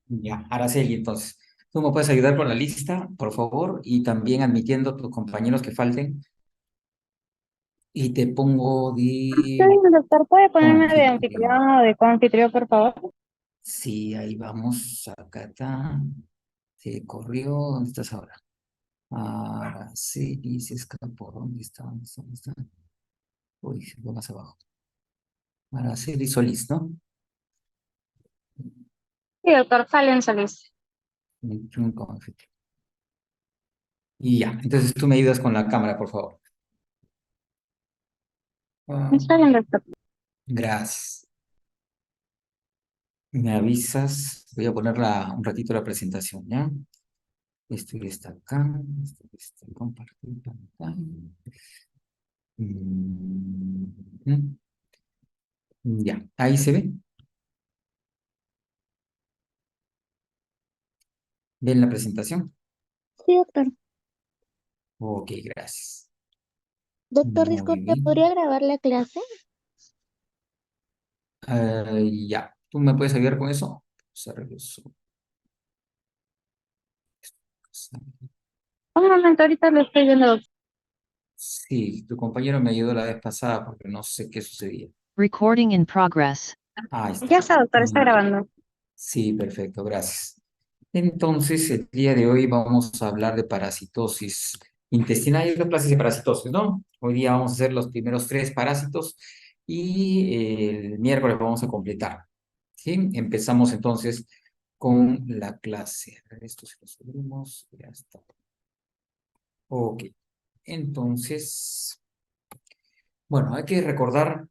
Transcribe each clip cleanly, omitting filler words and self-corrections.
Ya, Araceli, entonces, ¿tú me puedes ayudar con la lista, por favor? Y también admitiendo a tus compañeros que falten. Y te pongo Está de bien, doctor, ¿puede ponerme de anfitrión. anfitrión o de coanfitrión, por favor? Sí, ahí vamos. Acá está. Se corrió. ¿Dónde estás ahora? Araceli se escapó. ¿Dónde está? ¿Dónde está? ¿Dónde está? Uy, se fue más abajo. Araceli Solís, ¿no? Sí, doctor, Falen Solís. Anfitrión como anfitrión. Y ya, entonces tú me ayudas con la cámara, por favor. Ah, Está bien, doctor. gracias. Me avisas. Voy a ponerla un ratito la presentación, ¿ya? Esto ya está acá. Esto ya está compartir pantalla. Mm, ya, ahí se ve. ¿Ven la presentación? Sí, doctor. Ok, gracias. Doctor, Muy disculpe, ¿podría bien. grabar la clase? Ya, ¿tú me puedes ayudar con eso? Se regresó. Un momento, ahorita lo estoy viendo, doctor. Sí, tu compañero me ayudó la vez pasada porque no sé qué sucedía. Recording in progress. Ahí Ya está. está, doctor, está grabando. Sí, perfecto, gracias. Entonces, el día de hoy vamos a hablar de parasitosis intestinal y otras clases de parasitosis, ¿no? Hoy día vamos a hacer los primeros tres parásitos y el miércoles vamos a completar, ¿sí? Empezamos entonces con la clase. A ver, esto se lo subimos, ya está. Ok, entonces, bueno, hay que recordar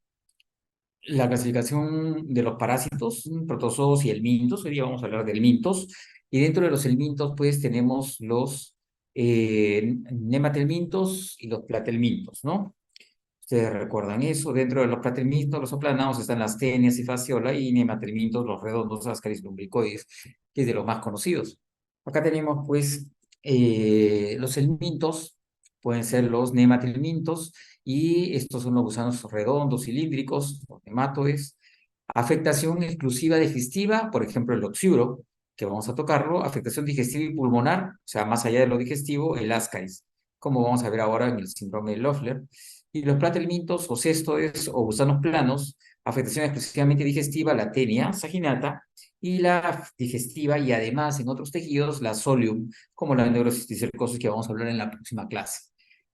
la clasificación de los parásitos, protozoos y helmintos. Hoy día vamos a hablar de helmintos. Y dentro de los helmintos, pues tenemos los nematelmintos y los platelmintos, ¿no? Ustedes recuerdan eso. Dentro de los platelmintos, los aplanados, están las tenias y fasciola, y nematelmintos, los redondos, ascaris lumbricoides, que es de los más conocidos. Acá tenemos, pues, los helmintos, pueden ser los nematelmintos, y estos son los gusanos redondos, cilíndricos, los nematodes. Afectación exclusiva digestiva, por ejemplo, el oxiuro, que vamos a tocarlo. Afectación digestiva y pulmonar, o sea, más allá de lo digestivo, el ascaris, como vamos a ver ahora en el síndrome de Loeffler. Y los platelmintos o cestodes o gusanos planos, afectación exclusivamente digestiva, la tenia saginata, y la digestiva, y además en otros tejidos, la solium, como la neurosis y cercosis, que vamos a hablar en la próxima clase.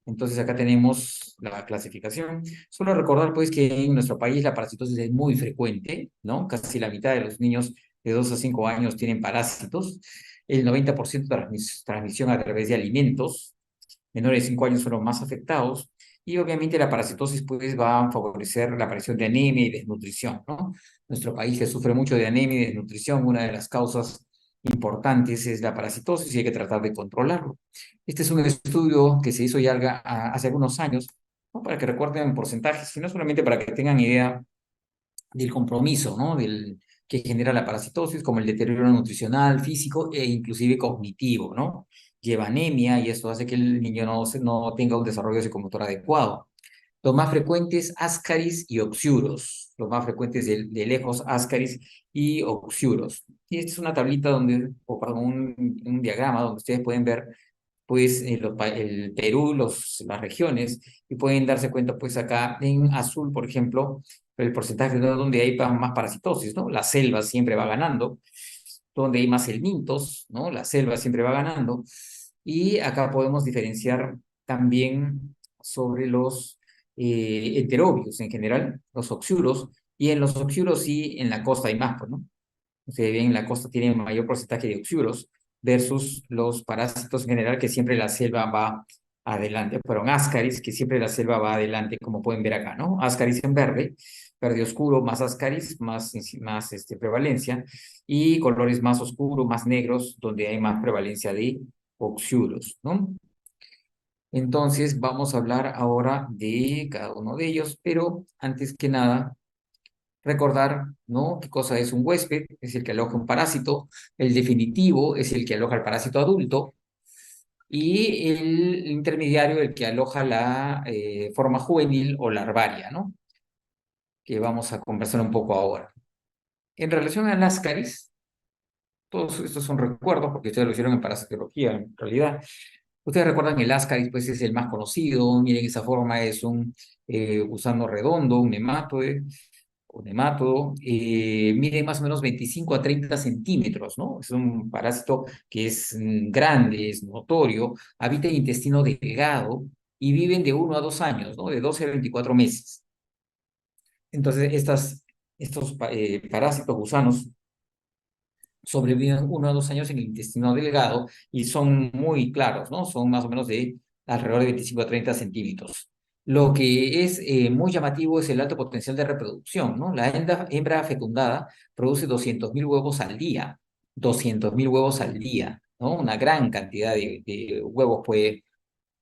Entonces acá tenemos la clasificación. Solo recordar pues que en nuestro país la parasitosis es muy frecuente, ¿no? Casi la mitad de los niños de 2 a 5 años tienen parásitos. El 90% de transmisión a través de alimentos. Menores de 5 años son los más afectados. Y obviamente la parasitosis pues va a favorecer la aparición de anemia y desnutrición, ¿no? Nuestro país que sufre mucho de anemia y desnutrición, una de las causas importantes es la parasitosis y hay que tratar de controlarlo. Este es un estudio que se hizo ya hace algunos años, ¿no? Para que recuerden porcentajes, sino solamente para que tengan idea del compromiso, ¿no? Que genera la parasitosis, como el deterioro nutricional, físico e inclusive cognitivo, ¿no? Lleva anemia y esto hace que el niño no tenga un desarrollo psicomotor adecuado. Los más frecuentes, ascaris y oxiuros. Los más frecuentes de lejos, ascaris y oxiuros. Y esta es una tablita donde, o perdón, un diagrama donde ustedes pueden ver pues el Perú, las regiones, y pueden darse cuenta pues acá en azul, por ejemplo, el porcentaje de donde hay más parasitosis, ¿no? La selva siempre va ganando, donde hay más helmintos, ¿no? La selva siempre va ganando, y acá podemos diferenciar también sobre los heterobios en general, los oxiuros, y en los oxiuros sí, en la costa hay más, pues, ¿no? Ustedes ven, la costa tiene mayor porcentaje de oxiuros versus los parásitos en general, que siempre la selva va adelante. Fueron ascaris, que siempre la selva va adelante, como pueden ver acá, ¿no? Ascaris en verde, verde oscuro, más ascaris, más prevalencia, y colores más oscuros, más negros, donde hay más prevalencia de oxiuros, ¿no? Entonces, vamos a hablar ahora de cada uno de ellos, pero antes que nada, recordar, ¿no? ¿Qué cosa es un huésped? Es el que aloja un parásito. El definitivo es el que aloja el parásito adulto. Y el intermediario, el que aloja la forma juvenil o larvaria, ¿no? Que vamos a conversar un poco ahora. En relación al ascaris, Todos estos son recuerdos porque ustedes lo hicieron en parasitología, en realidad. Ustedes recuerdan el Ascaris, pues es el más conocido. Miren, esa forma es un gusano redondo, un nemátodo. Mide más o menos 25 a 30 centímetros, ¿no? Es un parásito que es grande, es notorio, habita en intestino delgado y viven de 1 a 2 años, ¿no? De 12 a 24 meses. Entonces, estos parásitos gusanos sobreviven 1 a 2 años en el intestino delgado y son muy claros, ¿no? Son más o menos de alrededor de 25 a 30 centímetros. Lo que es muy llamativo es el alto potencial de reproducción, ¿no? La hembra fecundada produce 200.000 huevos al día, 200.000 huevos al día, ¿no? Una gran cantidad de huevos puede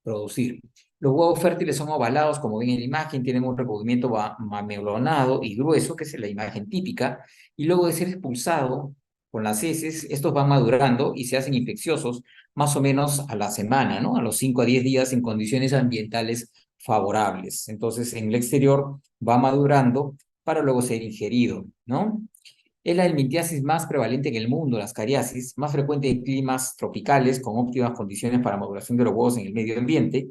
producir. Los huevos fértiles son ovalados, como ven en la imagen, tienen un recubrimiento mamelonado y grueso, que es la imagen típica, y luego de ser expulsado con las heces, estos van madurando y se hacen infecciosos más o menos a la semana, ¿no? A los 5 a 10 días en condiciones ambientales favorables. Entonces, en el exterior va madurando para luego ser ingerido, ¿no? Es la helmintiasis más prevalente en el mundo, las cariasis, más frecuente en climas tropicales con óptimas condiciones para maduración de los huevos en el medio ambiente.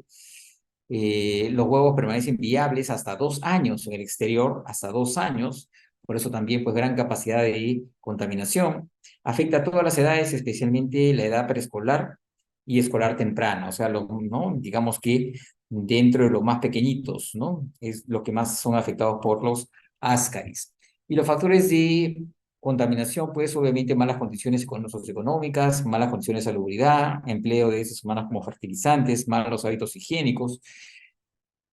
Los huevos permanecen viables hasta 2 años en el exterior, hasta 2 años. Por eso también, pues, gran capacidad de contaminación. Afecta a todas las edades, especialmente la edad preescolar y escolar temprana. O sea, ¿no? Digamos que dentro de los más pequeñitos, ¿no? Es lo que más son afectados por los ascaris. Y los factores de contaminación, pues obviamente malas condiciones socioeconómicas, malas condiciones de salubridad, empleo de heces humanas como fertilizantes, malos hábitos higiénicos.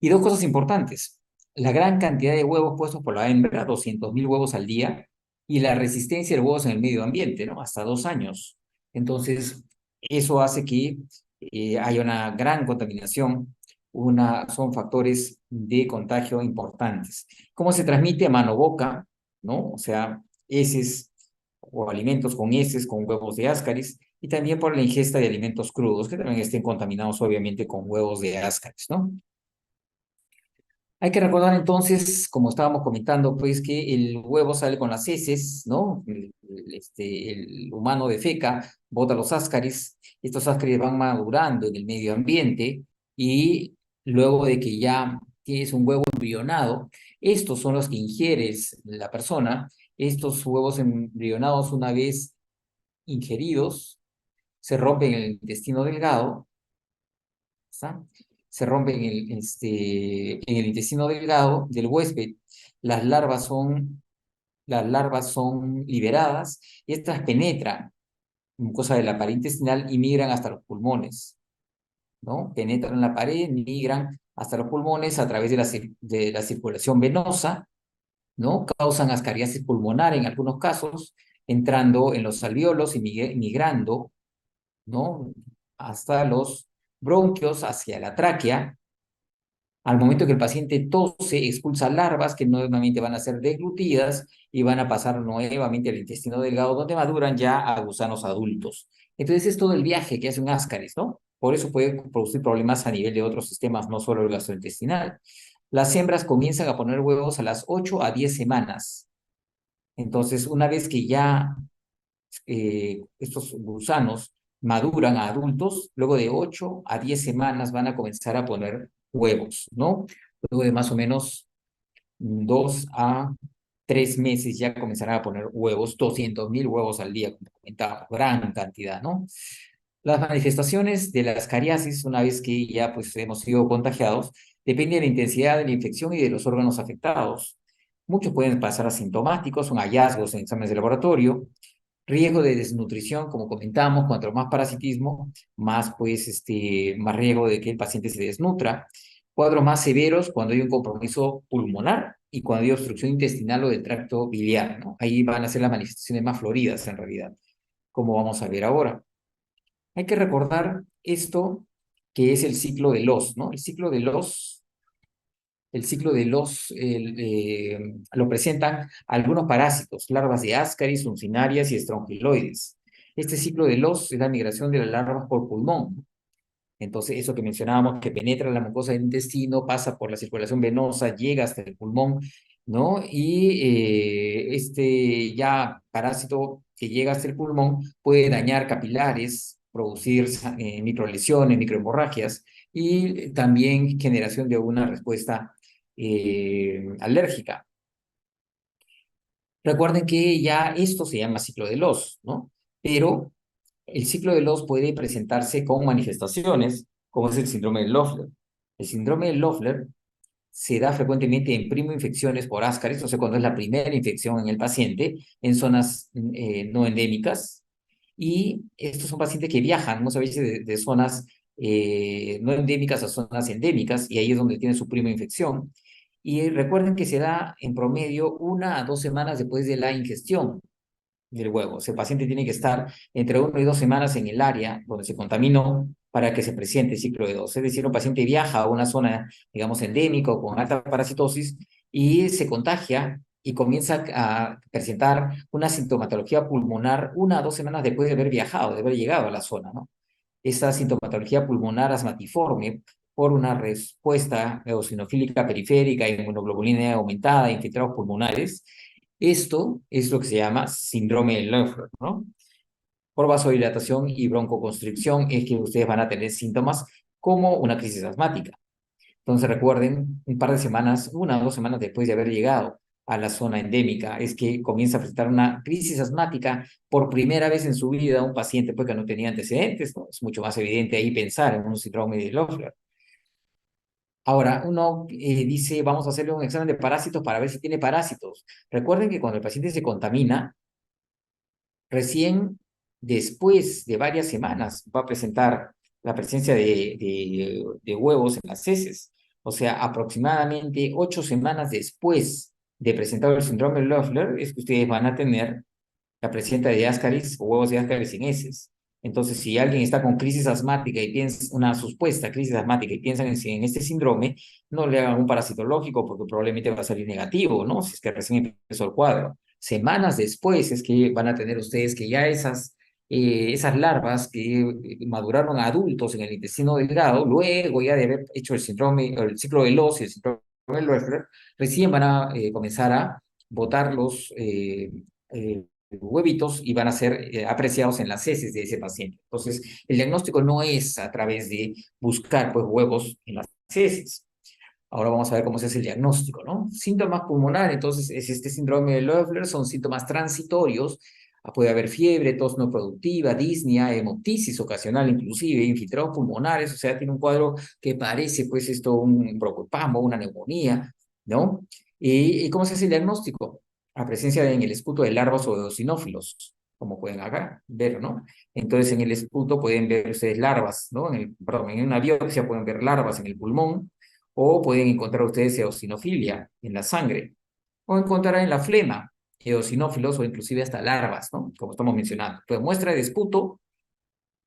Y dos cosas importantes, la gran cantidad de huevos puestos por la hembra, 200.000 huevos al día, y la resistencia de huevos en el medio ambiente, ¿no? Hasta 2 años. Entonces, eso hace que haya una gran contaminación, son factores de contagio importantes. ¿Cómo se transmite? A mano-boca, ¿no? O sea, heces o alimentos con heces, con huevos de ascaris, y también por la ingesta de alimentos crudos, que también estén contaminados obviamente con huevos de ascaris, ¿no? Hay que recordar entonces, como estábamos comentando, pues que el huevo sale con las heces, ¿no? El humano defeca, bota los ascaris, estos ascaris van madurando en el medio ambiente y luego de que ya tienes un huevo embrionado, estos son los que ingieres la persona, estos huevos embrionados una vez ingeridos se rompen en el intestino delgado, ¿está? Se rompen en el intestino delgado del huésped. Las larvas son, las larvas son liberadas y estas penetran mucosa de la pared intestinal y migran hasta los pulmones, ¿no? Penetran en la pared, migran hasta los pulmones a través de la circulación venosa, ¿no? Causan ascariasis pulmonar en algunos casos, entrando en los alvéolos y migrando, ¿no? Hasta los bronquios, hacia la tráquea. Al momento que el paciente tose, expulsa larvas que nuevamente van a ser deglutidas y van a pasar nuevamente al intestino delgado, donde maduran ya a gusanos adultos. Entonces es todo el viaje que hace un ascaris, ¿no? Por eso puede producir problemas a nivel de otros sistemas, no solo el gastrointestinal. Las hembras comienzan a poner huevos a las 8 a 10 semanas. Entonces, una vez que ya estos gusanos maduran a adultos, luego de 8 a 10 semanas van a comenzar a poner huevos, ¿no? Luego de más o menos 2 a 3 meses ya comenzarán a poner huevos, 200.000 huevos al día, como comentaba, gran cantidad, ¿no? Las manifestaciones de las cariasis, una vez que ya pues hemos sido contagiados, depende de la intensidad de la infección y de los órganos afectados. Muchos pueden pasar asintomáticos, son hallazgos en exámenes de laboratorio, riesgo de desnutrición, como comentamos, cuanto más parasitismo, más pues más riesgo de que el paciente se desnutra. Cuadros más severos cuando hay un compromiso pulmonar y cuando hay obstrucción intestinal o del tracto biliar, ¿no? Ahí van a ser las manifestaciones más floridas en realidad, como vamos a ver ahora. Hay que recordar esto que es el ciclo de los, ¿no? Lo presentan algunos parásitos, larvas de ascaris, uncinarias y estrongiloides. Este ciclo de los es la migración de las larvas por pulmón. Entonces, eso que mencionábamos, que penetra la mucosa del intestino, pasa por la circulación venosa, llega hasta el pulmón ¿no? Y este ya parásito que llega hasta el pulmón puede dañar capilares, producir microlesiones, microhemorragias y también generación de una respuesta alérgica. Recuerden que ya esto se llama ciclo de Loss, ¿no? Pero el ciclo de Loss puede presentarse con manifestaciones, como es el síndrome de Loeffler. El síndrome de Loeffler se da frecuentemente en primoinfecciones por Ascaris, o sea, cuando es la primera infección en el paciente, en zonas no endémicas. Y estos son pacientes que viajan muchas veces de zonas no endémicas a zonas endémicas, y ahí es donde tiene su primoinfección. Y recuerden que se da en promedio 1 a 2 semanas después de la ingestión del huevo. O sea, el paciente tiene que estar entre 1 y 2 semanas en el área donde se contaminó para que se presente el ciclo de dos. Es decir, un paciente viaja a una zona, digamos, endémica o con alta parasitosis y se contagia y comienza a presentar una sintomatología pulmonar 1 a 2 semanas después de haber viajado, de haber llegado a la zona, ¿no? Esa sintomatología pulmonar asmatiforme por una respuesta eosinofílica periférica, inmunoglobulina aumentada, infiltrados pulmonares. Esto es lo que se llama síndrome de Loeffler, ¿no? Por vasodilatación y broncoconstricción es que ustedes van a tener síntomas como una crisis asmática. Entonces recuerden, un par de semanas, 1 o 2 semanas después de haber llegado a la zona endémica, es que comienza a presentar una crisis asmática por primera vez en su vida un paciente pues, que no tenía antecedentes, ¿no? Es mucho más evidente ahí pensar en un síndrome de Loeffler. Ahora, uno dice, vamos a hacerle un examen de parásitos para ver si tiene parásitos. Recuerden que cuando el paciente se contamina, recién después de varias semanas va a presentar la presencia de huevos en las heces. O sea, aproximadamente 8 semanas después de presentar el síndrome de Loeffler es que ustedes van a tener la presencia de Ascaris o huevos de Ascaris en heces. Entonces, si alguien está con crisis asmática y piensa, una supuesta crisis asmática y piensan en este síndrome, no le hagan un parasitológico porque probablemente va a salir negativo, ¿no? Si es que recién empezó el cuadro. Semanas después es que van a tener ustedes que ya esas larvas que maduraron a adultos en el intestino delgado, luego ya de haber hecho el síndrome, el ciclo de Loss y el síndrome de Loeffler, recién van a comenzar a botar los huevitos y van a ser apreciados en las heces de ese paciente. Entonces, el diagnóstico no es a través de buscar pues, huevos en las heces. Ahora vamos a ver cómo se hace el diagnóstico, ¿no? Síntomas pulmonares, entonces, es este síndrome de Loeffler, son síntomas transitorios. Puede haber fiebre, tos no productiva, disnea, hemoptisis ocasional, inclusive, infiltrados pulmonares, o sea, tiene un cuadro que parece, pues, esto, un broncoespasmo, una neumonía, ¿no? ¿Y cómo se hace el diagnóstico? A presencia en el esputo de larvas o de eosinófilos, como pueden acá ver, ¿no? Entonces, en el esputo pueden ver ustedes larvas, ¿no? Perdón, en una biopsia pueden ver larvas en el pulmón, o pueden encontrar ustedes eosinofilia en la sangre, o encontrar en la flema eosinófilos o inclusive hasta larvas, ¿no? Como estamos mencionando. Pues muestra de esputo,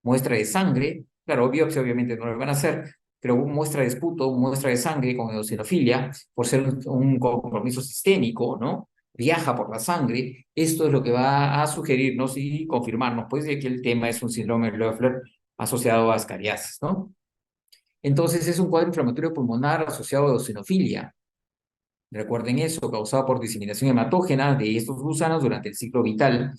muestra de sangre, claro, biopsia obviamente no lo van a hacer, pero muestra de esputo, muestra de sangre con eosinofilia, por ser un compromiso sistémico, ¿no? Viaja por la sangre, esto es lo que va a sugerirnos y confirmarnos, pues, de que el tema es un síndrome de Loeffler asociado a ascariasis, ¿no? Entonces es un cuadro inflamatorio pulmonar asociado a eosinofilia. Recuerden eso, causado por diseminación hematógena de estos gusanos durante el ciclo vital.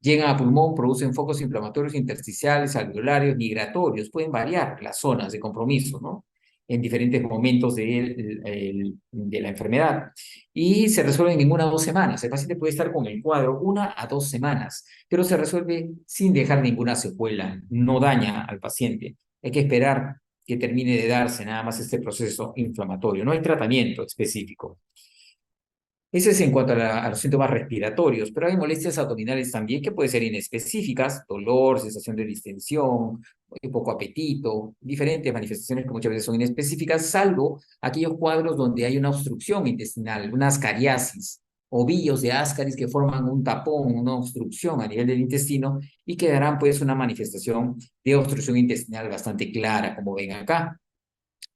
Llegan a pulmón, producen focos inflamatorios intersticiales, alveolarios, migratorios. Pueden variar las zonas de compromiso, ¿no? En diferentes momentos de la enfermedad. Y se resuelven en 1 a 2 semanas. El paciente puede estar con el cuadro 1 a 2 semanas, pero se resuelve sin dejar ninguna secuela. No daña al paciente. Hay que esperar que termine de darse nada más este proceso inflamatorio. No hay tratamiento específico. Ese es en cuanto a los síntomas respiratorios, pero hay molestias abdominales también que pueden ser inespecíficas, dolor, sensación de distensión, poco apetito, diferentes manifestaciones que muchas veces son inespecíficas, salvo aquellos cuadros donde hay una obstrucción intestinal, una ascariasis, ovillos de Ascaris que forman un tapón, una obstrucción a nivel del intestino y que darán pues una manifestación de obstrucción intestinal bastante clara, como ven acá.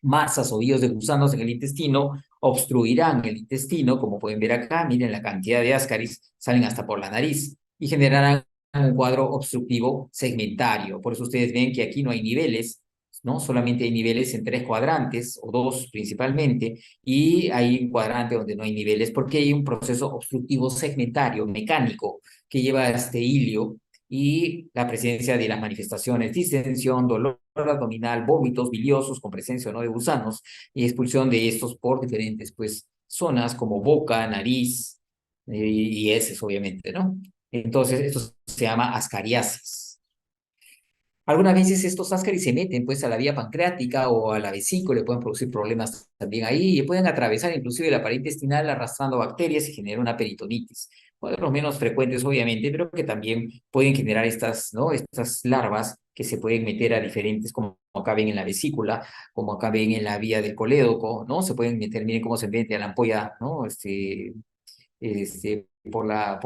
Masas o ovillos de gusanos en el intestino obstruirán el intestino, como pueden ver acá, miren la cantidad de Ascaris, salen hasta por la nariz y generarán un cuadro obstructivo segmentario. Por eso ustedes ven que aquí no hay niveles, ¿no? Solamente hay niveles en 3 cuadrantes, o 2 principalmente, y hay un cuadrante donde no hay niveles, porque hay un proceso obstructivo segmentario, mecánico, que lleva a este hilio, y la presencia de las manifestaciones, distensión, dolor abdominal, vómitos biliosos con presencia o no de gusanos, y expulsión de estos por diferentes, pues, zonas como boca, nariz, y heces, obviamente, ¿no? Entonces, esto se llama ascariasis. Algunas veces estos ascaris se meten pues a la vía pancreática o a la vesícula, le pueden producir problemas también ahí y pueden atravesar inclusive la pared intestinal arrastrando bacterias y generar una peritonitis. Uno de los menos frecuentes, obviamente, pero que también pueden generar estas, ¿no? Estas larvas que se pueden meter a diferentes, como acá ven en la vesícula, como acá ven en la vía del colédoco, ¿no? Se pueden meter, miren cómo se mete a la ampolla, ¿no? Por la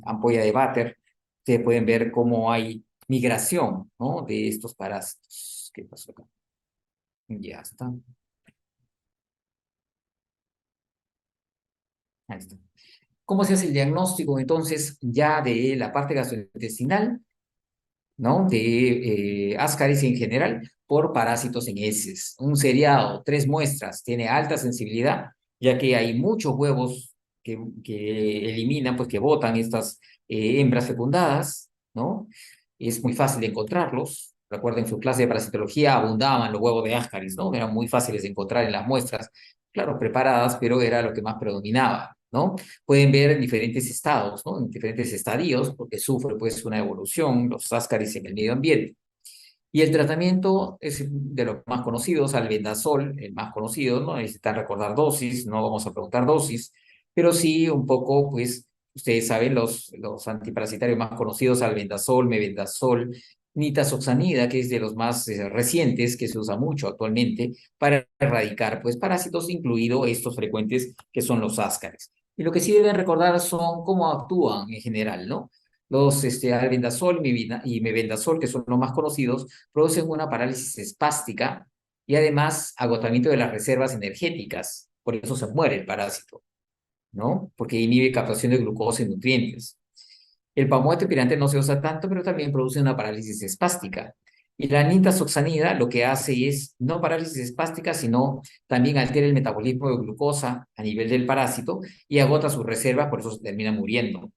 ampolla de váter. Ustedes pueden ver cómo hay migración, ¿no? De estos parásitos. ¿Qué pasó acá? Ya está. Ahí está. ¿Cómo se hace el diagnóstico entonces ya de la parte gastrointestinal, ¿no? De Ascaris en general, por parásitos en heces? Un seriado, 3 muestras, tiene alta sensibilidad, ya que hay muchos huevos que eliminan, pues que botan estas hembras fecundadas, ¿no? Es muy fácil de encontrarlos. Recuerden, en su clase de parasitología abundaban los huevos de Ascaris, ¿no? Eran muy fáciles de encontrar en las muestras, claro, preparadas, pero era lo que más predominaba, ¿no? Pueden ver en diferentes estados, ¿no? En diferentes estadios, porque sufre pues una evolución, los ascaris en el medio ambiente. Y el tratamiento es de los más conocidos, albendazol, el más conocido, no necesitan recordar dosis, no vamos a preguntar dosis, pero sí un poco, pues, ustedes saben, los antiparasitarios más conocidos, albendazol, mebendazol, nitazoxanida, que es de los más recientes, que se usa mucho actualmente para erradicar, pues, parásitos, incluido estos frecuentes que son los ascaris. Y lo que sí deben recordar son cómo actúan en general, ¿no? Los albendazol y mebendazol, que son los más conocidos, producen una parálisis espástica y además agotamiento de las reservas energéticas. Por eso se muere el parásito, ¿no? Porque inhibe captación de glucosa y nutrientes. El palmoate pirante no se usa tanto, pero también produce una parálisis espástica. Y la nitazoxanida lo que hace es no parálisis espástica, sino también altera el metabolismo de glucosa a nivel del parásito y agota sus reservas, por eso se termina muriendo.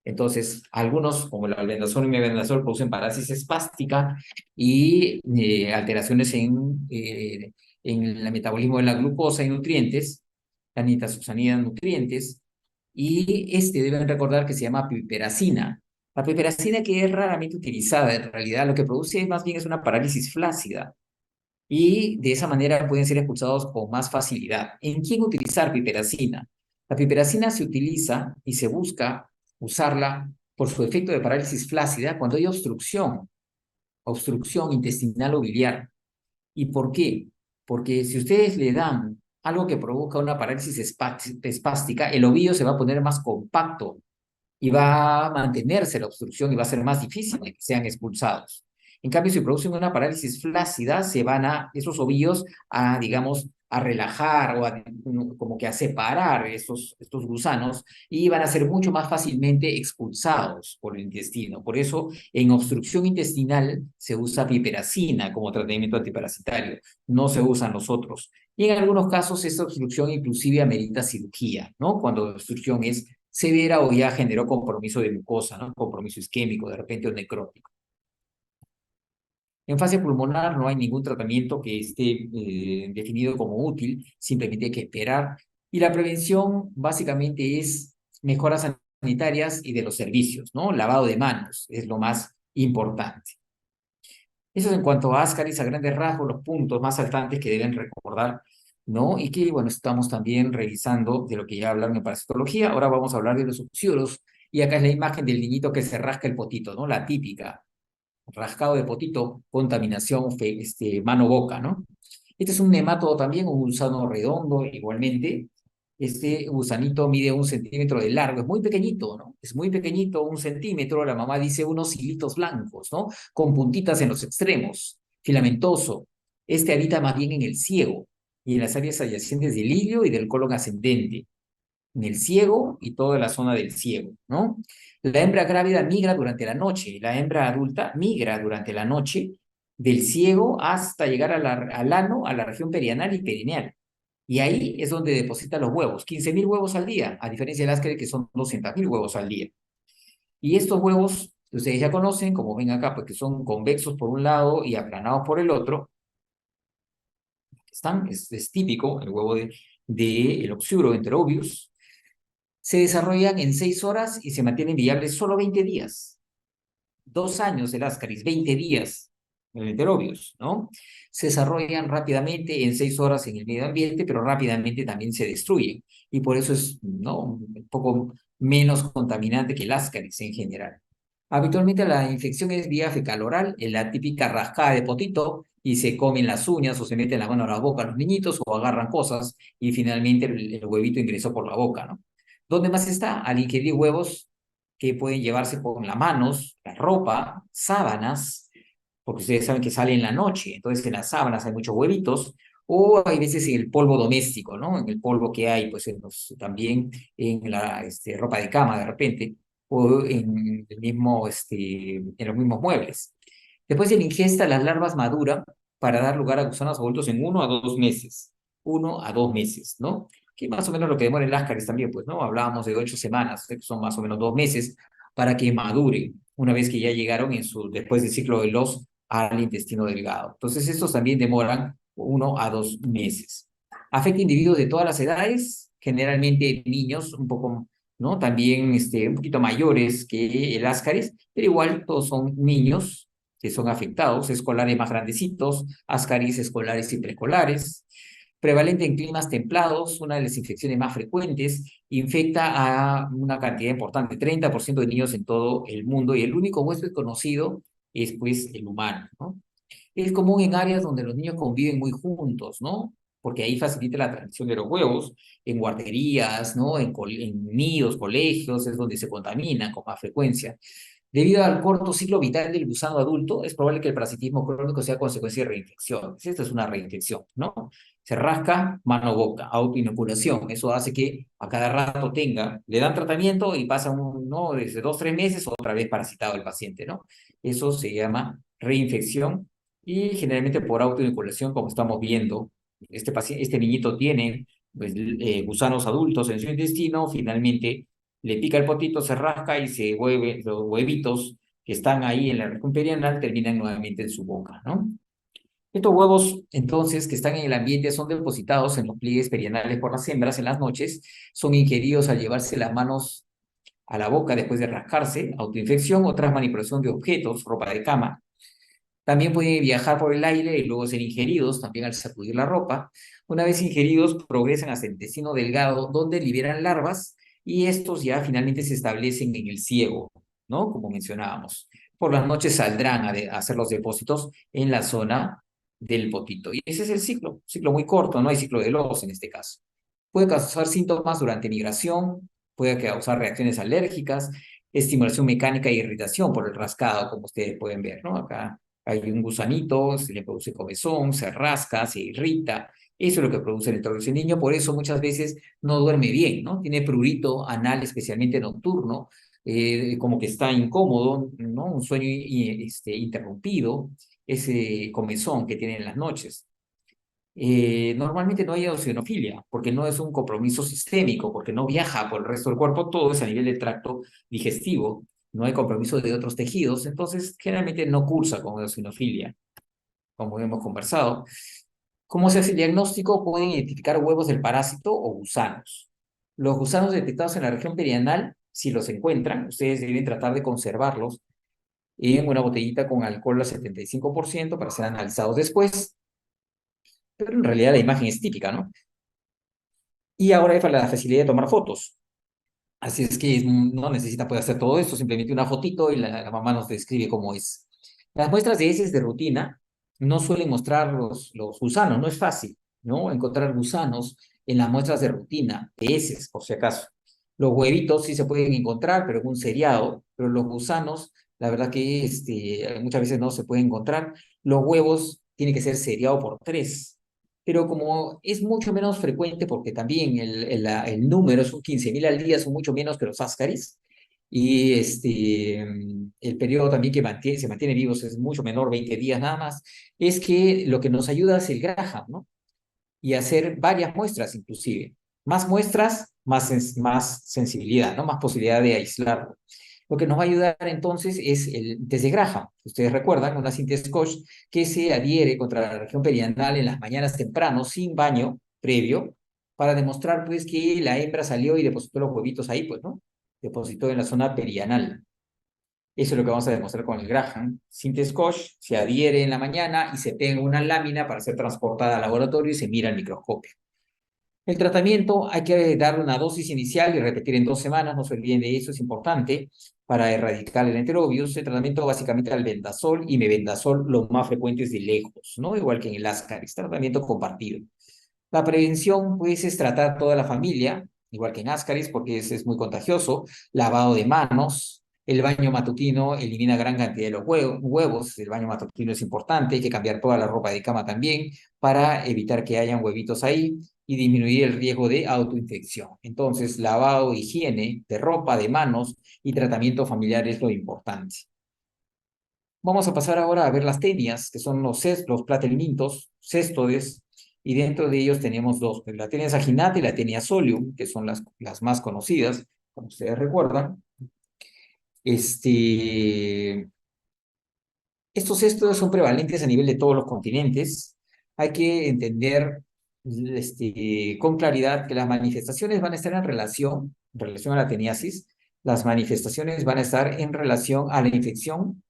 Entonces, algunos, como el albendazol y mebendazol, producen parálisis espástica y alteraciones en el metabolismo de la glucosa y nutrientes, la nitazoxanida nutrientes, y deben recordar que se llama piperacina. La piperacina, que es raramente utilizada, en realidad lo que produce más bien es una parálisis flácida, y de esa manera pueden ser expulsados con más facilidad. ¿En quién utilizar piperacina? La piperacina se utiliza y se busca usarla por su efecto de parálisis flácida cuando hay obstrucción intestinal o biliar. ¿Y por qué? Porque si ustedes le dan algo que provoca una parálisis espástica, el ovillo se va a poner más compacto y va a mantenerse la obstrucción y va a ser más difícil que sean expulsados. En cambio, si producen una parálisis flácida, se van esos ovillos a, digamos, a relajar o como que a separar estos gusanos y van a ser mucho más fácilmente expulsados por el intestino. Por eso, en obstrucción intestinal se usa piperacina como tratamiento antiparasitario, no se usan los otros. Y en algunos casos, esta obstrucción inclusive amerita cirugía, ¿no? Cuando la obstrucción es severa o ya generó compromiso de mucosa, ¿no? Compromiso isquémico, de repente o necrótico. En fase pulmonar no hay ningún tratamiento que esté definido como útil, simplemente hay que esperar. Y la prevención básicamente es mejoras sanitarias y de los servicios, ¿no? Lavado de manos es lo más importante. Eso es en cuanto a Ascaris, a grandes rasgos, los puntos más saltantes que deben recordar, ¿no? Y que, bueno, estamos también revisando de lo que ya hablaron en parasitología. Ahora vamos a hablar de los oxíoros. Y acá es la imagen del niñito que se rasca el potito, ¿no? La típica, rascado de potito, contaminación, mano-boca, ¿no? Este es un nematodo también, un gusano redondo igualmente. Este gusanito mide 1 centímetro de largo, es muy pequeñito, ¿no? Es muy pequeñito, 1 centímetro, la mamá dice unos hilitos blancos, ¿no? Con puntitas en los extremos, filamentoso. Este habita más bien en el ciego y en las áreas adyacentes del ilio y del colon ascendente, en el ciego y toda la zona del ciego, ¿no? La hembra grávida migra durante la noche, la hembra adulta migra durante la noche del ciego hasta llegar al ano, a la región perianal y perineal. Y ahí es donde deposita los huevos, 15.000 huevos al día, a diferencia del Ascaris que son 200.000 huevos al día. Y estos huevos, ustedes ya conocen, como ven acá, pues que son convexos por un lado y aplanados por el otro. Es típico, el huevo de el Oxyuro enterobius. Se desarrollan en 6 horas y se mantienen viables solo 20 días. 2 años el Ascaris, 20 días el enterobius, ¿no? Se desarrollan rápidamente en 6 horas en el medio ambiente, pero rápidamente también se destruyen. Y por eso es, ¿no?, un poco menos contaminante que el Ascaris en general. Habitualmente la infección es vía fecal-oral, en la típica rascada de potito, y se comen las uñas o se meten la mano a la boca los niñitos o agarran cosas y finalmente el huevito ingresó por la boca, ¿no? ¿Dónde más está? Al ingerir huevos que pueden llevarse con las manos, la ropa, sábanas, porque ustedes saben que sale en la noche, entonces en las sábanas hay muchos huevitos, o hay veces en el polvo doméstico, ¿no? En el polvo que hay, pues también en la ropa de cama de repente, o en en los mismos muebles. Después de la ingesta, las larvas maduran para dar lugar a gusanos adultos en 1 a 2 meses. 1 a 2 meses, ¿no? Que más o menos lo que demora el Ascaris también, pues, ¿no? Hablábamos de 8 semanas, que son más o menos 2 meses para que maduren, una vez que ya llegaron después del ciclo de los al intestino delgado. Entonces, estos también demoran 1 a 2 meses. Afecta a individuos de todas las edades, generalmente niños, un poco, ¿no? También un poquito mayores que el Ascaris, pero igual todos son niños que son afectados, escolares más grandecitos, Ascaris escolares y preescolares. Prevalente en climas templados, una de las infecciones más frecuentes, infecta a una cantidad importante, 30% de niños en todo el mundo, y el único huésped conocido es pues el humano, ¿no? Es común en áreas donde los niños conviven muy juntos, ¿no? Porque ahí facilita la transmisión de los huevos, en guarderías, ¿no? En nidos, colegios, es donde se contaminan con más frecuencia. Debido al corto ciclo vital del gusano adulto, es probable que el parasitismo crónico sea consecuencia de reinfecciones. Esta es una reinfección, ¿no? Se rasca, mano-boca, autoinoculación. Eso hace que a cada rato le dan tratamiento y pasa ¿no? Desde 2 o 3 meses, otra vez parasitado el paciente, ¿no? Eso se llama reinfección y generalmente por autoinoculación, como estamos viendo, este niñito tiene pues, gusanos adultos en su intestino, finalmente le pica el potito, se rasca y los huevitos que están ahí en la región perianal terminan nuevamente en su boca, ¿no? Estos huevos, entonces, que están en el ambiente, son depositados en los pliegues perianales por las hembras en las noches, son ingeridos al llevarse las manos a la boca después de rascarse, autoinfección o tras manipulación de objetos, ropa de cama. También pueden viajar por el aire y luego ser ingeridos, también al sacudir la ropa. Una vez ingeridos, progresan hasta el intestino delgado, donde liberan larvas y estos ya finalmente se establecen en el ciego, ¿no? Como mencionábamos. Por las noches saldrán a hacer los depósitos en la zona del potito. Y ese es el ciclo muy corto, no hay ciclo de Lobos en este caso. Puede causar síntomas durante migración, puede causar reacciones alérgicas, estimulación mecánica e irritación por el rascado, como ustedes pueden ver, ¿no? Acá hay un gusanito, se le produce comezón, se rasca, se irrita. Eso es lo que produce el entorno del niño, por eso muchas veces no duerme bien, ¿no? Tiene prurito anal, especialmente nocturno, como que está incómodo, ¿no? Un sueño interrumpido, ese comezón que tiene en las noches. Normalmente no hay eosinofilia, porque no es un compromiso sistémico, porque no viaja por el resto del cuerpo, todo es a nivel del tracto digestivo, no hay compromiso de otros tejidos, entonces generalmente no cursa con eosinofilia, como hemos conversado. ¿Cómo se hace el diagnóstico? Pueden identificar huevos del parásito o gusanos. Los gusanos detectados en la región perianal, si los encuentran, ustedes deben tratar de conservarlos en una botellita con alcohol al 75% para ser analizados después, pero en realidad la imagen es típica, ¿no? Y ahora hay la facilidad de tomar fotos. Así es que no necesita poder hacer todo esto, simplemente una fotito y la mamá nos describe cómo es. Las muestras de heces de rutina no suelen mostrar los gusanos, no es fácil, ¿no? Encontrar gusanos en las muestras de rutina, de heces, por si acaso. Los huevitos sí se pueden encontrar, pero en un seriado, pero los gusanos, la verdad que muchas veces no se pueden encontrar. Los huevos tienen que ser seriado por 3, pero como es mucho menos frecuente, porque también el número son 15.000 al día, son mucho menos que los ascaris, y el periodo también que se mantiene vivos es mucho menor, 20 días nada más, es que lo que nos ayuda es el Graham, ¿no? Y hacer varias muestras inclusive. Más muestras, más sensibilidad, ¿no? Más posibilidad de aislarlo. Lo que nos va a ayudar entonces es el test de Graham. Ustedes recuerdan una cinta Scotch que se adhiere contra la región perianal en las mañanas temprano, sin baño previo, para demostrar pues que la hembra salió y depositó los huevitos ahí, pues, ¿no? Depositó en la zona perianal. Eso es lo que vamos a demostrar con el Graham. Cinta Scotch se adhiere en la mañana y se pega una lámina para ser transportada al laboratorio y se mira al microscopio. El tratamiento hay que darle una dosis inicial y repetir en 2 semanas, no se olviden de eso, es importante para erradicar el enterovirus. El tratamiento básicamente al albendazol y mebendazol, lo más frecuente es de lejos, ¿no? Igual que en el Ascaris, tratamiento compartido. La prevención, pues, es tratar toda la familia, igual que en Ascaris, porque es muy contagioso. Lavado de manos. El baño matutino elimina gran cantidad de los huevos. El baño matutino es importante. Hay que cambiar toda la ropa de cama también para evitar que hayan huevitos ahí y disminuir el riesgo de autoinfección. Entonces, lavado, higiene de ropa, de manos y tratamiento familiar es lo importante. Vamos a pasar ahora a ver las tenias, que son los platelmintos, cestodes, y dentro de ellos tenemos dos, la tenia saginata y la tenia solium, que son las más conocidas, como ustedes recuerdan. Estos céstodes son prevalentes a nivel de todos los continentes. Hay que entender con claridad que las manifestaciones van a estar en relación a la teniasis, las manifestaciones van a estar en relación a la infección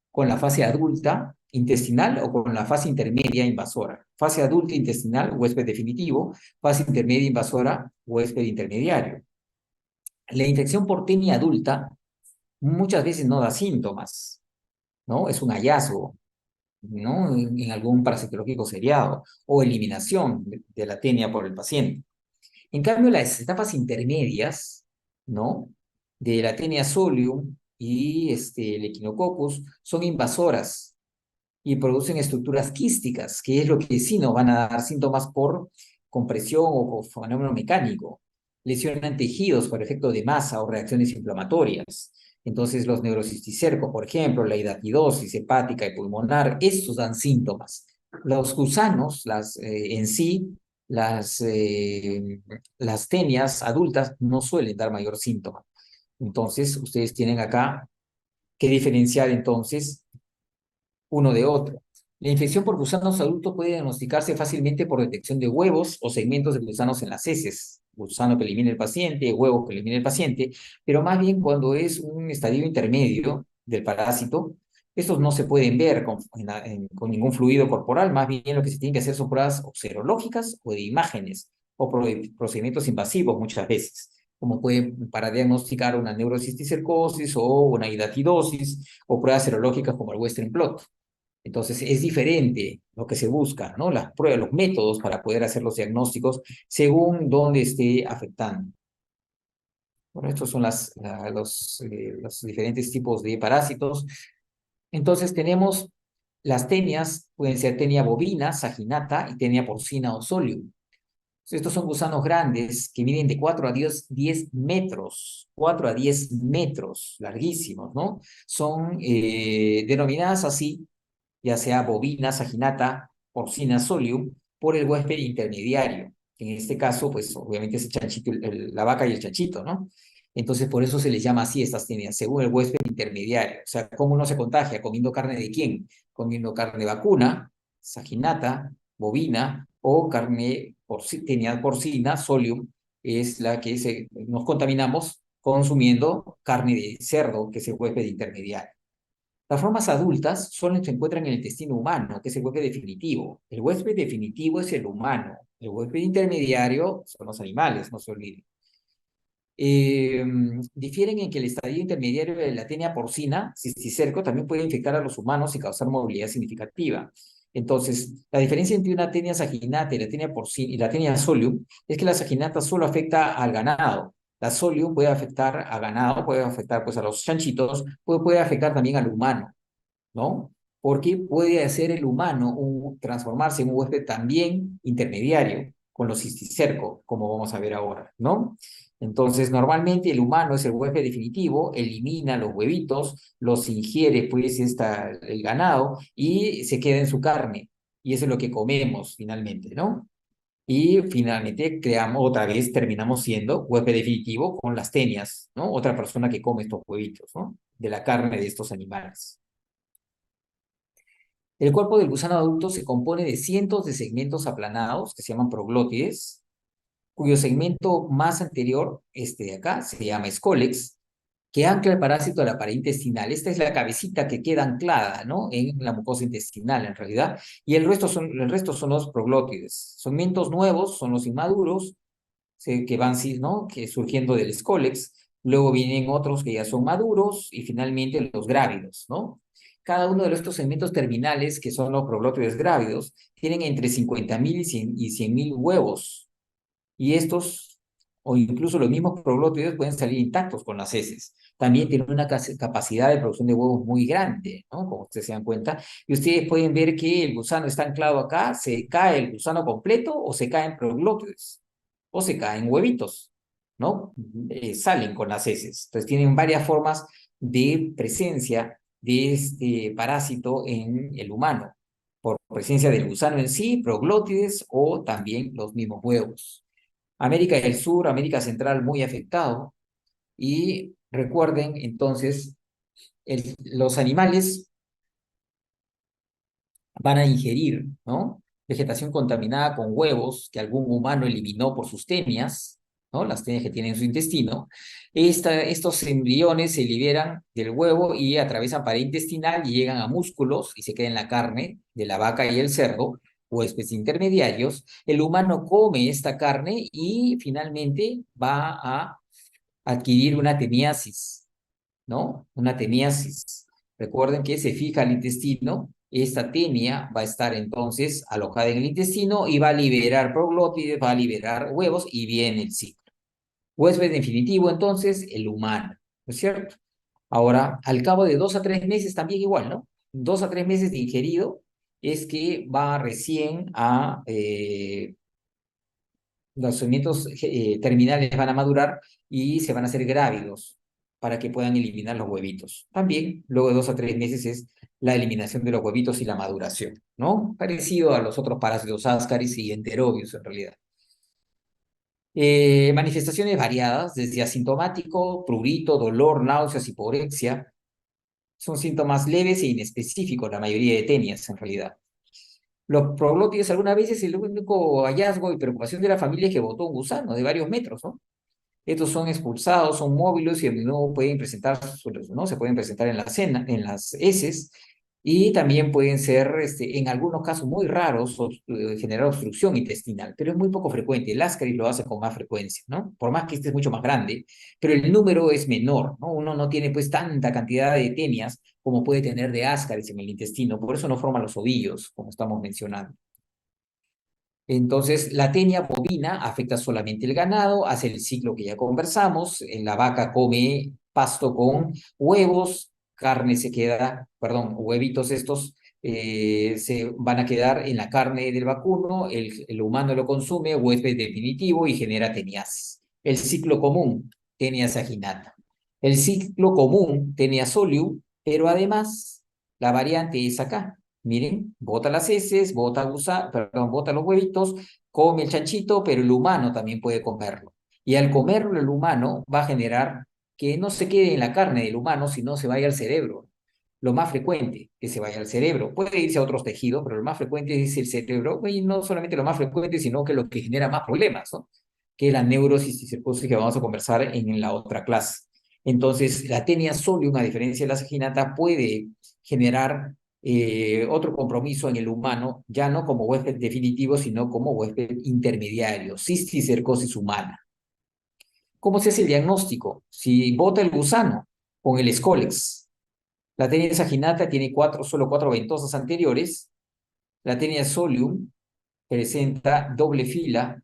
con la fase adulta intestinal o con la fase intermedia invasora. Fase adulta intestinal, huésped definitivo; fase intermedia invasora, huésped intermediario. La infección por tenia adulta muchas veces no da síntomas, ¿no? Es un hallazgo, ¿no? En algún parasitológico seriado o eliminación de la tenia por el paciente. En cambio, las etapas intermedias, ¿no? De la tenia solium y el Echinococcus son invasoras y producen estructuras quísticas, que es lo que sí nos van a dar síntomas por compresión o por fenómeno mecánico. Lesionan tejidos por efecto de masa o reacciones inflamatorias. Entonces, los neurocisticercos, por ejemplo, la hidatidosis hepática y pulmonar, estos dan síntomas. Los gusanos, en sí, las tenias adultas no suelen dar mayor síntoma. Entonces, ustedes tienen acá que diferenciar entonces uno de otro. La infección por gusanos adultos puede diagnosticarse fácilmente por detección de huevos o segmentos de gusanos en las heces. Gusano que elimina el paciente, huevos que elimina el paciente, pero más bien cuando es un estadio intermedio del parásito, estos no se pueden ver con ningún fluido corporal. Más bien lo que se tiene que hacer son pruebas serológicas o de imágenes o procedimientos invasivos muchas veces, como puede para diagnosticar una neurocisticercosis o una hidatidosis, o pruebas serológicas como el Western blot. Entonces, es diferente lo que se busca, ¿no? Las pruebas, los métodos para poder hacer los diagnósticos según dónde esté afectando. Bueno, estos son los diferentes tipos de parásitos. Entonces, tenemos las tenias, pueden ser tenia bovina, saginata y tenia porcina o solium. Estos son gusanos grandes que miden de 4 a 10 metros, 4 a 10 metros, larguísimos, ¿no? Son denominadas así, ya sea bovina, saginata, porcina, solium, por el huésped intermediario. En este caso, pues obviamente es el chanchito, la vaca y el chanchito, ¿no? Entonces, por eso se les llama así estas tenias, según el huésped intermediario. O sea, ¿cómo uno se contagia? ¿Comiendo carne de quién? Comiendo carne vacuna, saginata, bovina, o carne tenia porcina, solium, es la que nos contaminamos consumiendo carne de cerdo, que es el huésped intermediario. Las formas adultas solo se encuentran en el intestino humano, que es el huésped definitivo. El huésped definitivo es el humano. El huésped intermediario son los animales, no se olviden. Difieren en que el estadio intermediario de la tenia porcina, cisticerco, también puede infectar a los humanos y causar movilidad significativa. Entonces, la diferencia entre una tenia saginata y la tenia porcina y la tenia solium es que la saginata solo afecta al ganado. La solium puede afectar a ganado, puede afectar pues a los chanchitos, puede afectar también al humano, ¿no? Porque puede hacer el humano transformarse en un huésped también intermediario con los cisticerco, como vamos a ver ahora, ¿no? Entonces, normalmente el humano es el huésped definitivo, elimina los huevitos, los ingiere, pues, el ganado, y se queda en su carne. Y eso es lo que comemos, finalmente, ¿no? Y finalmente creamos, otra vez terminamos siendo huésped definitivo con las tenias, ¿no? Otra persona que come estos huevitos, ¿no? De la carne de estos animales. El cuerpo del gusano adulto se compone de cientos de segmentos aplanados, que se llaman proglótides, cuyo segmento más anterior, este de acá, se llama escólex, que ancla el parásito a la pared intestinal. Esta es la cabecita que queda anclada, ¿no? En la mucosa intestinal, en realidad. Y el resto son los proglótides. Segmentos nuevos son los inmaduros, que van, ¿no? Que surgiendo del escólex. Luego vienen otros que ya son maduros y finalmente los grávidos, ¿no? Cada uno de estos segmentos terminales, que son los proglótides grávidos, tienen entre 50.000 y 100.000 huevos. Y estos, o incluso los mismos proglótides, pueden salir intactos con las heces. También tienen una capacidad de producción de huevos muy grande, ¿no? Como ustedes se dan cuenta. Y ustedes pueden ver que el gusano está anclado acá, se cae el gusano completo o se caen proglótides o se caen huevitos, ¿no? Salen con las heces. Entonces tienen varias formas de presencia de este parásito en el humano, por presencia del gusano en sí, proglótides o también los mismos huevos. América del Sur, América Central muy afectado. Y recuerden entonces, los animales van a ingerir, ¿no? Vegetación contaminada con huevos que algún humano eliminó por sus tenias, ¿no? Las tenias que tiene en su intestino. Estos embriones se liberan del huevo y atraviesan pared intestinal y llegan a músculos y se quedan en la carne de la vaca y el cerdo, huéspedes intermediarios. El humano come esta carne y finalmente va a adquirir una teniasis, ¿no? Una teniasis. Recuerden que se fija el intestino, esta tenia va a estar entonces alojada en el intestino y va a liberar proglótides, va a liberar huevos y viene el ciclo. Huésped definitivo, entonces, el humano, ¿no es cierto? Ahora, al cabo de 2 a 3 meses también igual, ¿no? 2 a 3 meses de ingerido es que va recién a los segmentos terminales van a madurar y se van a hacer grávidos para que puedan eliminar los huevitos. También, luego de 2 a 3 meses es la eliminación de los huevitos y la maduración, ¿no? Parecido a los otros parásitos ascaris y enterobius en realidad. Manifestaciones variadas, desde asintomático, prurito, dolor, náuseas, hiporexia. Son síntomas leves e inespecíficos, la mayoría de tenias en realidad. Los proglótides algunas veces el único hallazgo y preocupación de la familia es que botó un gusano de varios metros, ¿no? Estos son expulsados, son móviles y a menudo pueden presentar, ¿no? Se pueden presentar en la cena, en las heces, y también pueden ser, en algunos casos muy raros, generar obstrucción intestinal, pero es muy poco frecuente. El ascaris lo hace con más frecuencia, ¿no? Por más que este es mucho más grande, pero el número es menor, ¿no? Uno no tiene pues tanta cantidad de tenias como puede tener de ascaris en el intestino, por eso no forman los ovillos, como estamos mencionando. Entonces, la tenia bovina afecta solamente el ganado, hace el ciclo que ya conversamos, la vaca come pasto con huevos, carne se queda, perdón, huevitos estos se van a quedar en la carne del vacuno, el humano lo consume, huésped definitivo y genera teniasis. El ciclo común, tenia saginata. El ciclo común, tenia solium, pero además la variante es acá. Miren, bota las heces, bota los huevitos, come el chanchito, pero el humano también puede comerlo. Y al comerlo el humano va a generar que no se quede en la carne del humano, sino se vaya al cerebro. Lo más frecuente, que se vaya al cerebro. Puede irse a otros tejidos, pero lo más frecuente es el cerebro. Y no solamente lo más frecuente, sino que lo que genera más problemas, ¿no? Que es la neurosis y psicosis que vamos a conversar en la otra clase. Entonces, la tenia solium, a diferencia de la saginata, puede generar otro compromiso en el humano, ya no como huésped definitivo, sino como huésped intermediario, cisticercosis humana. ¿Cómo se hace el diagnóstico? Si bota el gusano con el escólex, la tenia saginata tiene solo 4 ventosas anteriores, la tenia solium presenta doble fila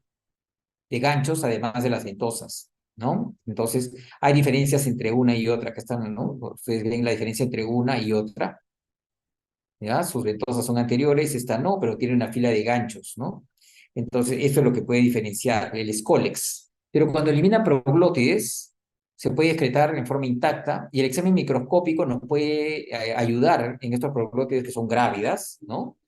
de ganchos, además de las ventosas, ¿no? Entonces, hay diferencias entre una y otra, que están, ¿no? Ustedes ven la diferencia entre una y otra. ¿Ya? Sus ventosas son anteriores, esta no, pero tiene una fila de ganchos, ¿no? Entonces, esto es lo que puede diferenciar el escólex. Pero cuando elimina proglótides, se puede excretar en forma intacta y el examen microscópico nos puede ayudar en estos proglótides que son grávidas, ¿no?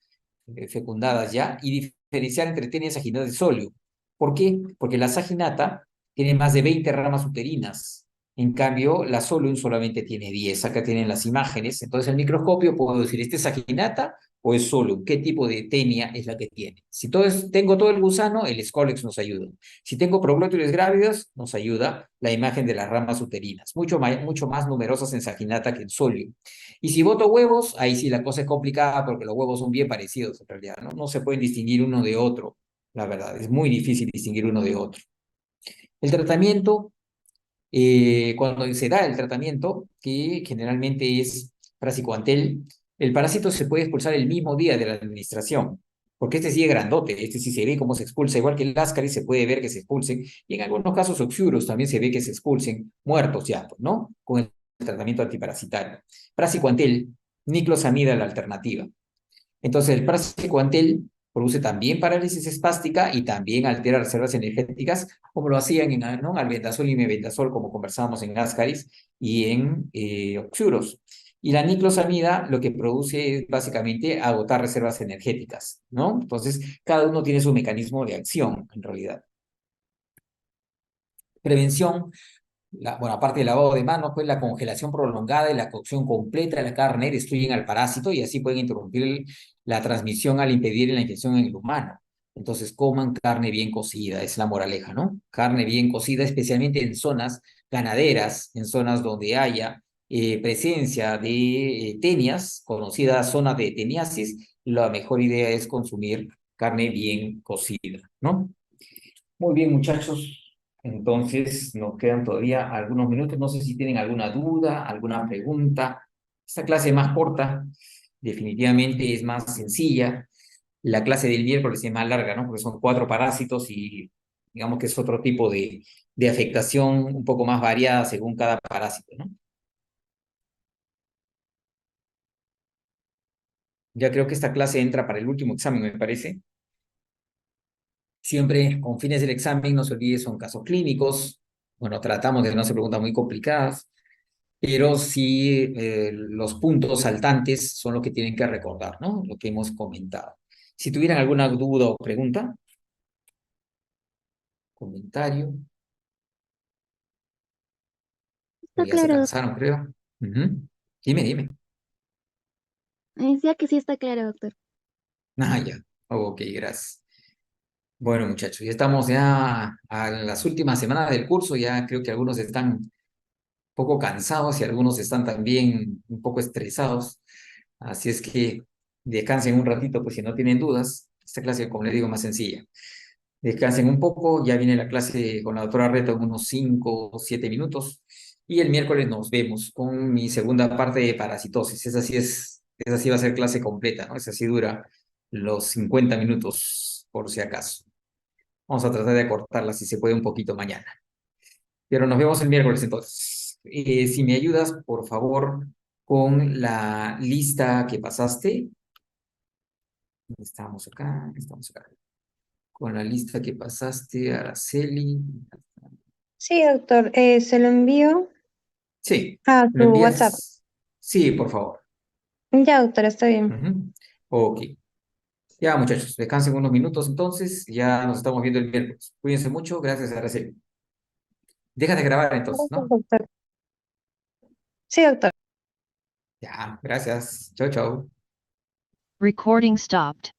Fecundadas ya, y diferenciar entre tenia y saginata de sóleo. ¿Por qué? Porque la saginata tiene más de 20 ramas uterinas. En cambio, la solium solamente tiene 10. Acá tienen las imágenes. Entonces, el microscopio puedo decir, ¿este es saginata o es solium? ¿Qué tipo de tenia es la que tiene? Si tengo todo el gusano, el Scolex nos ayuda. Si tengo proglótides grávidos, nos ayuda la imagen de las ramas uterinas, mucho más numerosas en saginata que en solium. Y si boto huevos, ahí sí la cosa es complicada porque los huevos son bien parecidos en realidad, ¿no? No se pueden distinguir uno de otro, la verdad. Es muy difícil distinguir uno de otro. El tratamiento, cuando se da el tratamiento, que generalmente es praziquantel, el parásito se puede expulsar el mismo día de la administración, porque este sí es grandote, este sí se ve cómo se expulsa, igual que el ascaris se puede ver que se expulsen, y en algunos casos oxyuros también se ve que se expulsen muertos ya, pues, ¿no? Con el tratamiento antiparasitario. Praziquantel, niclosamida la alternativa. Entonces, el praziquantel produce también parálisis espástica y también altera reservas energéticas, como lo hacían en, ¿no? Albendazol y mebendazol, como conversábamos en ascaris y en oxyuros. Y la niclosamida lo que produce es básicamente agotar reservas energéticas, ¿no? Entonces, cada uno tiene su mecanismo de acción, en realidad. Prevención, bueno, aparte del lavado de manos, pues la congelación prolongada y la cocción completa de la carne destruyen al parásito y así pueden interrumpir la transmisión al impedir la infección en el humano. Entonces, coman carne bien cocida, es la moraleja, ¿no? Carne bien cocida, especialmente en zonas ganaderas, en zonas donde haya presencia de tenias, conocida zona de teniasis, la mejor idea es consumir carne bien cocida, ¿no? Muy bien, muchachos. Entonces, nos quedan todavía algunos minutos. No sé si tienen alguna duda, alguna pregunta. Esta clase es más corta, definitivamente es más sencilla. La clase del miércoles es más larga, ¿no? Porque son 4 parásitos y digamos que es otro tipo de afectación un poco más variada según cada parásito, ¿no? Ya creo que esta clase entra para el último examen, me parece. Siempre con fines del examen, no se olvide, son casos clínicos. Bueno, tratamos de no hacer preguntas muy complicadas, pero sí los puntos saltantes son los que tienen que recordar, ¿no? Lo que hemos comentado. Si tuvieran alguna duda o pregunta, comentario, o Está ya se claro. cansaron, creo. Ujú. Dime. Decía que sí está claro, doctor. Ah, ya. Ok, gracias. Bueno, muchachos, ya estamos ya a las últimas semanas del curso, ya creo que algunos están un poco cansados y algunos están también un poco estresados. Así es que descansen un ratito, pues si no tienen dudas. Esta clase, como les digo, es más sencilla. Descansen un poco, ya viene la clase con la doctora Reto en unos 5 o 7 minutos. Y el miércoles nos vemos con mi segunda parte de parasitosis. Esa sí va a ser clase completa, ¿no? Esa sí dura los 50 minutos, por si acaso. Vamos a tratar de acortarla si se puede un poquito mañana. Pero nos vemos el miércoles entonces. Si me ayudas, por favor, con la lista que pasaste. Estamos acá. Con la lista que pasaste, Araceli. Sí, doctor, se lo envío Sí, a ¿me su WhatsApp. envías? Sí, por favor. Ya, doctor, está bien. Ujú. Ok. Ya, muchachos, descansen unos minutos entonces. Ya nos estamos viendo el miércoles. Cuídense mucho. Gracias, Araceli. Deja de grabar entonces, Gracias, ¿no? doctor. Sí, doctor. Ya, gracias. Chau, chau. Recording stopped.